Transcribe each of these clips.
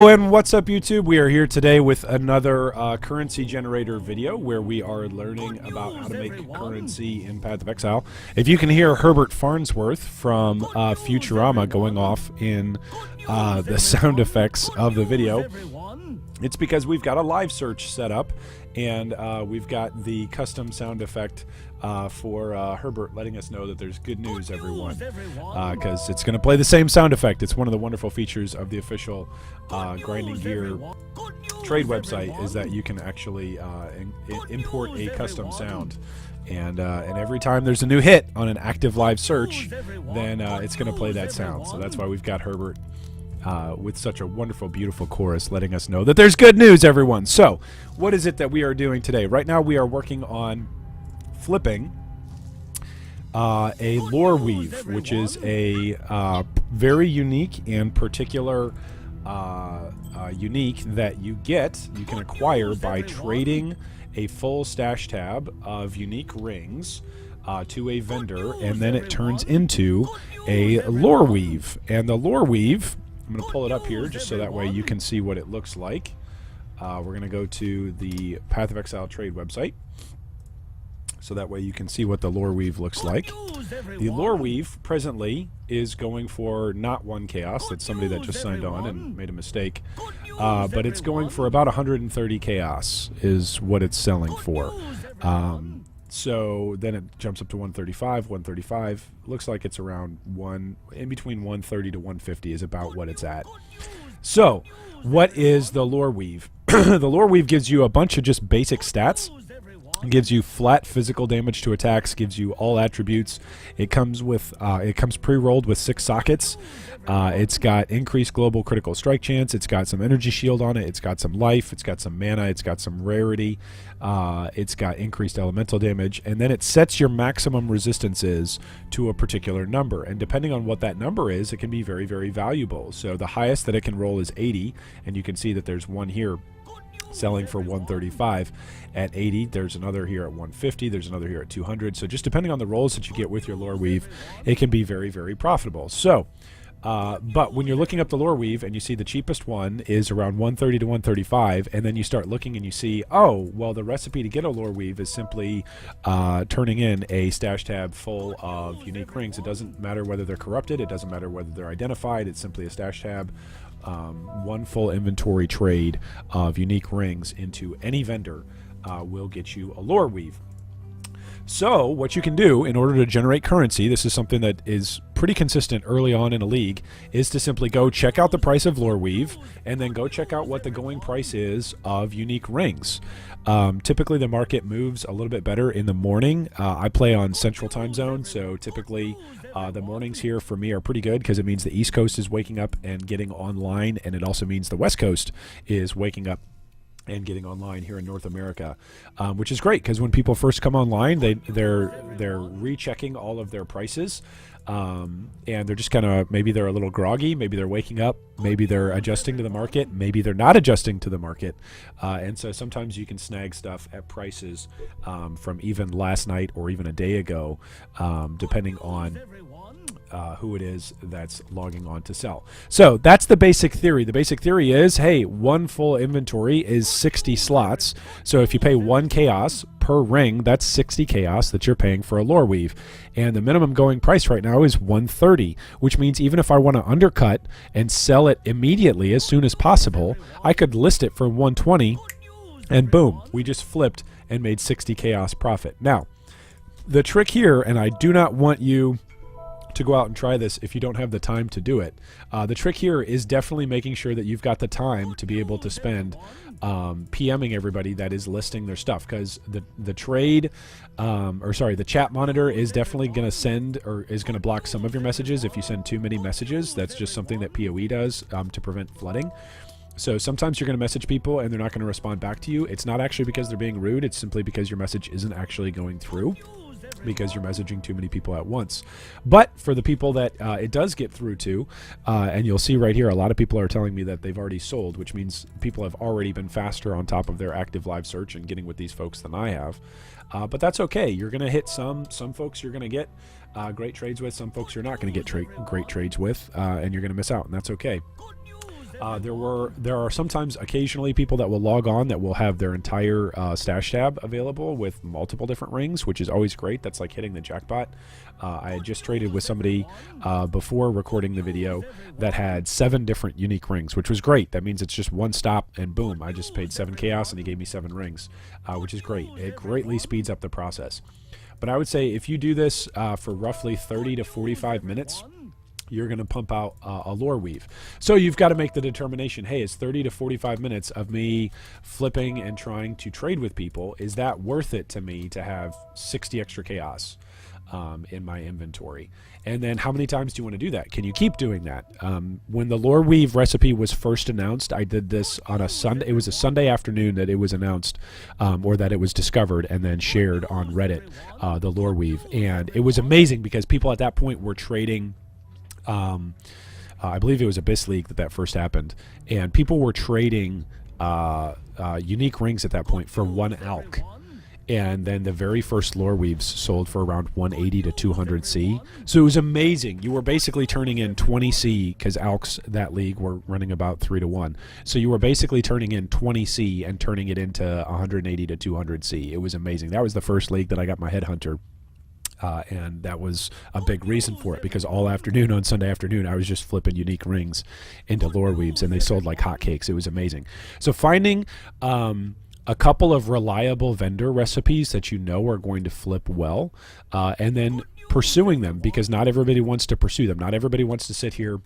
And what's up, YouTube? We are here today with another currency generator video where we are learning about how to make currency in Path of Exile. If you can hear Herbert Farnsworth from Futurama going off in the sound effects of the video, it's because we've got a live search set up and we've got the custom sound effect for Herbert letting us know that there's good news, everyone, because it's going to play the same sound effect. It's one of the wonderful features of the official Grinding Gear trade website is that you can actually import a custom sound. And every time there's a new hit on an active live search, then it's going to play that sound. So that's why we've got Herbert with such a wonderful, beautiful chorus letting us know that there's good news, everyone. So what is it that we are doing today? Right now we are working on flipping a Loreweave, which is a very unique and particular unique that you can acquire by trading a full stash tab of unique rings to a vendor, and then it turns into a Loreweave. And the Loreweave, I'm going to pull it up here just so that way you can see what it looks like. We're going to go to the Path of Exile trade website, so that way you can see what the Loreweave looks like. The Loreweave presently is going for not 1 chaos. That's somebody that just signed on and made a mistake. But it's going for about 130 chaos is what it's selling for. So then it jumps up to 135, 135. Looks like it's around in between 130 to 150 is about what it's at. So what is the Loreweave? The Loreweave gives you a bunch of just basic stats. It gives you flat physical damage to attacks, gives you all attributes. It comes with it comes pre-rolled with 6 sockets. It's got increased global critical strike chance. It's got some energy shield on it. It's got some life. It's got some mana. It's got some rarity. It's got increased elemental damage, and then it sets your maximum resistances to a particular number. And depending on what that number is, it can be very, very valuable. So the highest that it can roll is 80, and you can see that there's one here selling for 135 at 80. There's another here at 150. There's another here at 200. So just depending on the rolls that you get with your Loreweave, it can be very, very profitable. So but when you're looking up the Loreweave and you see the cheapest one is around 130 to 135, and then you start looking and you see, oh, well, the recipe to get a Loreweave is simply turning in a stash tab full of unique rings. It doesn't matter whether they're corrupted. It doesn't matter whether they're identified. It's simply a stash tab. One full inventory trade of unique rings into any vendor will get you a Loreweave. So what you can do in order to generate currency, this is something that is pretty consistent early on in a league, is to simply go check out the price of Loreweave and then go check out what the going price is of unique rings. Typically the market moves a little bit better in the morning. I play on Central Time Zone, so typically the mornings here for me are pretty good because it means the East Coast is waking up and getting online, and it also means the West Coast is waking up and getting online here in North America, which is great because when people first come online, they're rechecking all of their prices, and they're just kind of, maybe they're a little groggy, maybe they're waking up, maybe they're adjusting to the market, maybe they're not adjusting to the market, and so sometimes you can snag stuff at prices from even last night or even a day ago, depending on who it is that's logging on to sell. So that's the basic theory. The basic theory is, hey, one full inventory is 60 slots. So if you pay 1 chaos per ring, that's 60 chaos that you're paying for a Loreweave. And the minimum going price right now is 130, which means even if I want to undercut and sell it immediately as soon as possible, I could list it for 120, and boom, we just flipped and made 60 chaos profit. Now, the trick here, and I do not want you to go out and try this if you don't have the time to do it. The trick here is definitely making sure that you've got the time to be able to spend PMing everybody that is listing their stuff, because the trade, the chat monitor is definitely going to send, or is going to block some of your messages if you send too many messages. That's just something that PoE does to prevent flooding. So sometimes you're going to message people and they're not going to respond back to you. It's not actually because they're being rude. It's simply because your message isn't actually going through, because you're messaging too many people at once. But for the people that it does get through to, and you'll see right here, a lot of people are telling me that they've already sold, which means people have already been faster on top of their active live search and getting with these folks than I have. But that's okay. You're going to hit some folks you're going to get great trades with, some folks you're not going to get great trades with, and you're going to miss out, and that's okay. There are sometimes occasionally people that will log on that will have their entire stash tab available with multiple different rings, which is always great. That's like hitting the jackpot. I had just traded with somebody before recording the video that had 7 different unique rings, which was great. That means it's just one stop and boom, I just paid 7 chaos and he gave me 7 rings, which is great. It greatly speeds up the process. But I would say if you do this for roughly 30 to 45 minutes, you're going to pump out a Loreweave. So you've got to make the determination, hey, is 30 to 45 minutes of me flipping and trying to trade with people, is that worth it to me to have 60 extra chaos in my inventory? And then how many times do you want to do that? Can you keep doing that? When the Loreweave recipe was first announced, I did this on a Sunday. It was a Sunday afternoon that it was announced, or that it was discovered and then shared on Reddit, the Loreweave. And it was amazing because people at that point were trading. I believe it was Abyss League that first happened, and people were trading unique rings at that point for 1 alch. And then the very first Loreweaves sold for around 180 to 200 C. So it was amazing. You were basically turning in 20 C, because alchs that league were running about 3 to 1. So you were basically turning in 20 C and turning it into 180 to 200 C. It was amazing. That was the first league that I got my HeadHunter. And that was a big reason for it, because all afternoon on Sunday afternoon I was just flipping unique rings into Loreweaves, and they sold like hotcakes. It was amazing. So finding a couple of reliable vendor recipes that you know are going to flip well, and then pursuing them, because not everybody wants to pursue them. Not everybody wants to sit here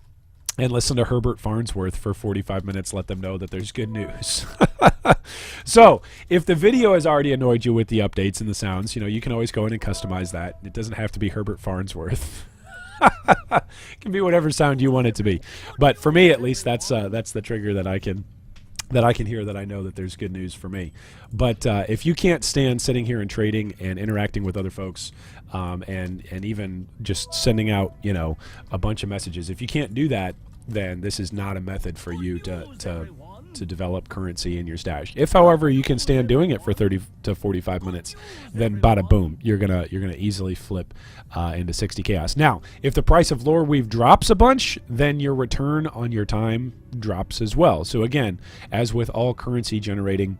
and listen to Herbert Farnsworth for 45 minutes, let them know that there's good news. So if the video has already annoyed you with the updates and the sounds, you can always go in and customize that. It doesn't have to be Herbert Farnsworth. It can be whatever sound you want it to be. But for me, at least, that's the trigger that I can hear, that I know that there's good news for me. But if you can't stand sitting here and trading and interacting with other folks, and even just sending out a bunch of messages, if you can't do that, then this is not a method for you to develop currency in your stash. If, however, you can stand doing it for 30 to 45 minutes, then bada boom, you're gonna easily flip into 60 chaos. Now, if the price of Loreweave drops a bunch, then your return on your time drops as well. So again, as with all currency generating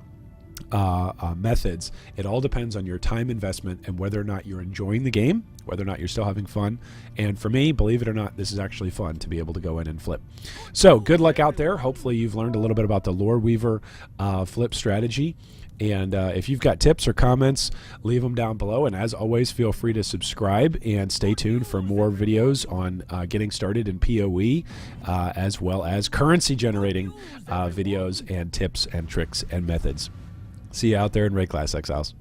methods, it all depends on your time investment and whether or not you're enjoying the game, whether or not you're still having fun. And for me, believe it or not, this is actually fun to be able to go in and flip. So good luck out there. Hopefully you've learned a little bit about the Loreweaver flip strategy. And if you've got tips or comments, leave them down below. And as always, feel free to subscribe and stay tuned for more videos on getting started in PoE, as well as currency generating videos and tips and tricks and methods. See you out there in Raid Class, Exiles.